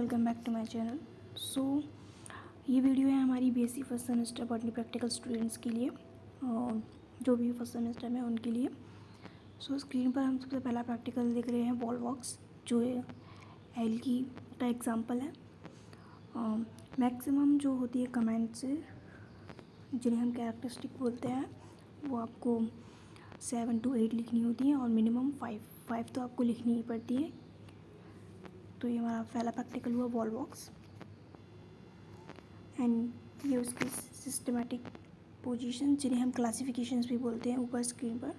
Welcome back to my channel. ये video है हमारी BSc first semester botany practical students के लिए, जो भी फर्स्ट सेमेस्टर में उनके लिए। स्क्रीन पर हम सबसे पहला प्रैक्टिकल देख रहे हैं वॉल वॉक्स, जो एल्गी का एग्जांपल है। मैक्सिमम जो होती है कमेंट्स जिन्हें हम कैरेक्टरिस्टिक बोलते हैं, वो आपको 7 to 8 लिखनी होती है और मिनिमम 5 तो आपको लिखनी ही पड़ती है। तो ये हमारा पहला प्रैक्टिकल हुआ वॉल वॉक्स, एंड ये उसकी सिस्टमेटिक पोजीशन जिन्हें हम क्लासिफिकेशंस भी बोलते हैं, ऊपर स्क्रीन पर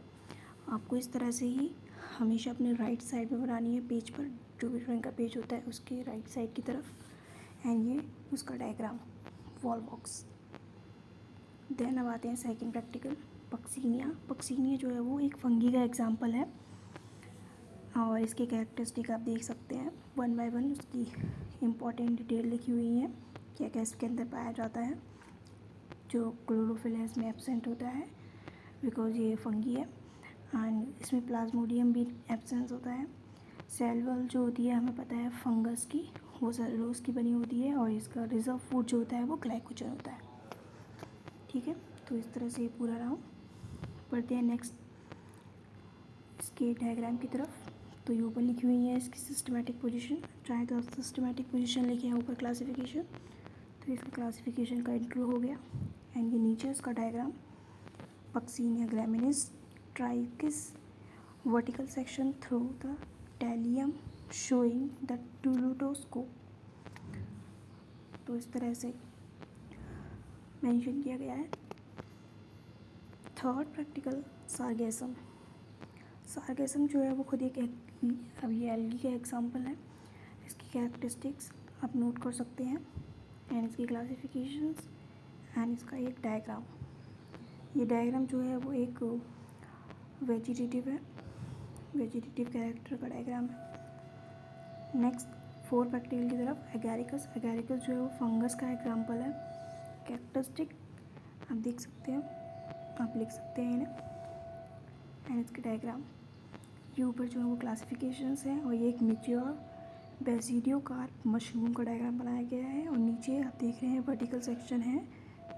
आपको इस तरह से ही हमेशा अपने राइट साइड में बनानी है, पेज पर जो भी ड्राइंग का पेज होता है उसके राइट साइड की तरफ। एंड ये उसका डायग्राम वॉल वॉक्स। देन अब आते हैं सेकंड प्रैक्टिकल पक्सीनिया जो है वो एक फंगी का एग्जांपल है, और इसके कैरेक्टरिस्टिक आप देख सकते हैं। 1 by 1 उसकी इम्पॉर्टेंट डिटेल लिखी हुई है, क्या क्या इसके अंदर पाया जाता है। जो क्लोरोफिल है इसमें एब्सेंट होता है बिकॉज ये फंगी है, एंड इसमें प्लाज्मोडियम भी एब्सेंस होता है। सेल वॉल जो होती है हमें पता है फंगस की, वो सेलुलोज की बनी होती है, और इसका रिजर्व फूड जो होता है वो ग्लाइकोजन होता है। ठीक है, तो इस तरह से ये पूरा रहा। पढ़ते हैं नेक्स्ट इसके डायग्राम की तरफ। तो ये ऊपर लिखी हुई है इसकी सिस्टमेटिक पोजीशन, चाहे तो आप सिस्टमेटिक पोजीशन लिखे हैं ऊपर क्लासिफिकेशन, तो इसका क्लासिफिकेशन का इंट्रो हो गया। एंड ये नीचे उसका diagram Puccinia graminis tritici vertical section through the telium showing the teleutosorus. तो इस तरह से मेंशन किया गया है। थर्ड प्रैक्टिकल सार्गेसम जो है वो खुद एक अभी एल्गी का एग्जांपल है। इसकी कैरेक्टरिस्टिक्स आप नोट कर सकते हैं, एंड इसकी क्लासिफिकेशंस, एंड इसका एक डायग्राम। ये डायग्राम जो है वो एक वेजिटेटिव कैरेक्टर का डायग्राम है। नेक्स्ट फोर्थ प्रैक्टिकल की तरफ एगैरिकस जो है वो फंगस का एग्जांपल है। कैरेक्टरिस्टिक आप देख सकते हैं, आप लिख सकते हैं इन्हें, एंड इसके डायग्राम। ये ऊपर जो है वो क्लासिफिकेशंस हैं, और ये एक मैच्योर बेसिडियोकार्प मशरूम का डायग्राम बनाया गया है। और नीचे आप देख रहे हैं वर्टिकल सेक्शन है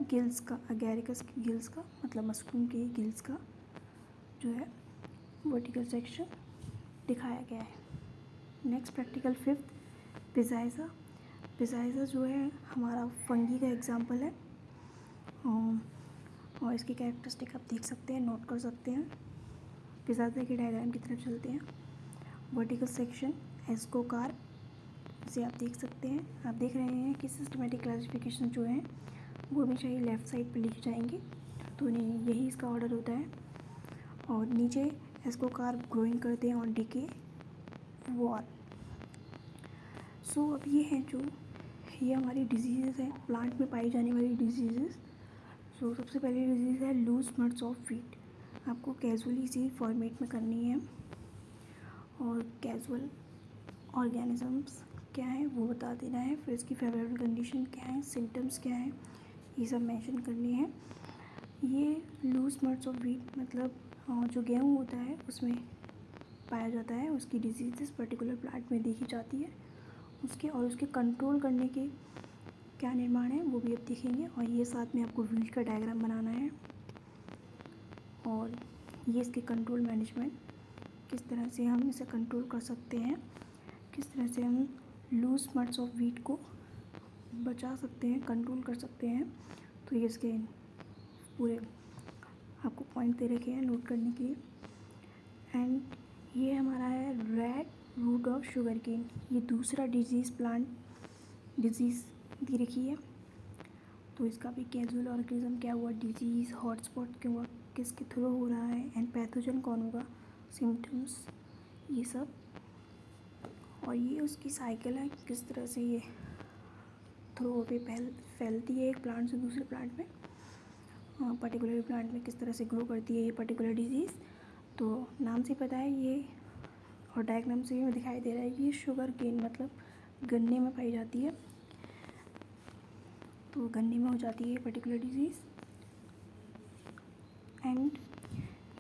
गिल्स का, एगैरिकस की गिल्स का, मतलब मशरूम के गिल्स का जो है वर्टिकल सेक्शन दिखाया गया है। नेक्स्ट प्रैक्टिकल फिफ्थ पिज़ाइज़ा जो है हमारा फंगी का एग्जांपल है, और इसकी कैरेक्टरिस्टिक आप देख सकते हैं, नोट कर सकते हैं। पिज़ाइज़ा के डायग्राम की तरफ चलते हैं। वर्टिकल सेक्शन एस्कोकार्प से आप देख सकते हैं, आप देख रहे हैं कि सिस्टमेटिक क्लासिफिकेशन जो है वो हमेशा ही लेफ़्ट साइड पे लिखे जाएंगे, तो यही इसका ऑर्डर होता है। और नीचे एस्कोकार्प ग्रोइंग करते हैं ऑन डीके वॉल। अब ये है जो ये हमारी डिजीज़ है, प्लांट में पाई जाने वाली डिजीज़। सबसे पहली डिजीज़ है लूज स्मट्स ऑफ वीट। आपको कैजुअली इसी फॉर्मेट में करनी है, और कैजुअल ऑर्गेनिजम्स क्या है वो बता देना है, फिर इसकी फेवरेबल कंडीशन क्या है, सिम्टम्स क्या है, ये सब मेंशन करनी है। ये लूज स्मट्स ऑफ वीट मतलब जो गेहूँ होता है उसमें पाया जाता है, उसकी डिजीज़ पर्टिकुलर प्लांट में देखी जाती है, उसके कंट्रोल करने के क्या निर्माण है वो भी अब देखेंगे। और ये साथ में आपको वीट का डायग्राम बनाना है, और ये इसके कंट्रोल मैनेजमेंट, किस तरह से हम इसे कंट्रोल कर सकते हैं, किस तरह से हम लूज स्मट्स ऑफ वीट को बचा सकते हैं, कंट्रोल कर सकते हैं। तो ये इसके पूरे आपको पॉइंट दे रखे हैं नोट करने के लिए। एंड ये हमारा है red root of sugarcane, ये दूसरा प्लांट डिजीज़ दी रखी है। तो इसका भी कैजुअल ऑर्गेनिज्म क्या हुआ, डिजीज़, हॉटस्पॉट क्या हुआ, किसके थ्रू हो रहा है, एंड पैथोजन कौन होगा, सिम्टम्स, ये सब। और ये उसकी साइकिल है, किस तरह से ये थ्रू पे फैलती है एक प्लांट से दूसरे प्लांट में, पर्टिकुलर प्लांट में किस तरह से ग्रो करती है ये पर्टिकुलर डिजीज़। तो नाम से पता है ये, और डायग्राम से भी दिखाई दे रहा है कि ये शुगर केन मतलब गन्ने में पाई जाती है, तो गन्ने में हो जाती है ये पर्टिकुलर डिजीज़। एंड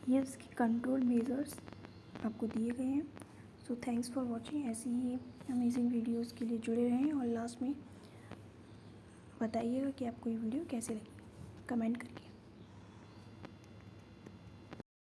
ये उसकी कंट्रोल मेजर्स आपको दिए गए हैं। Thanks for watching. ऐसी ही अमेजिंग वीडियोस के लिए जुड़े रहें और लास्ट में बताइएगा कि आपको ये वीडियो कैसे लगी, कमेंट करके।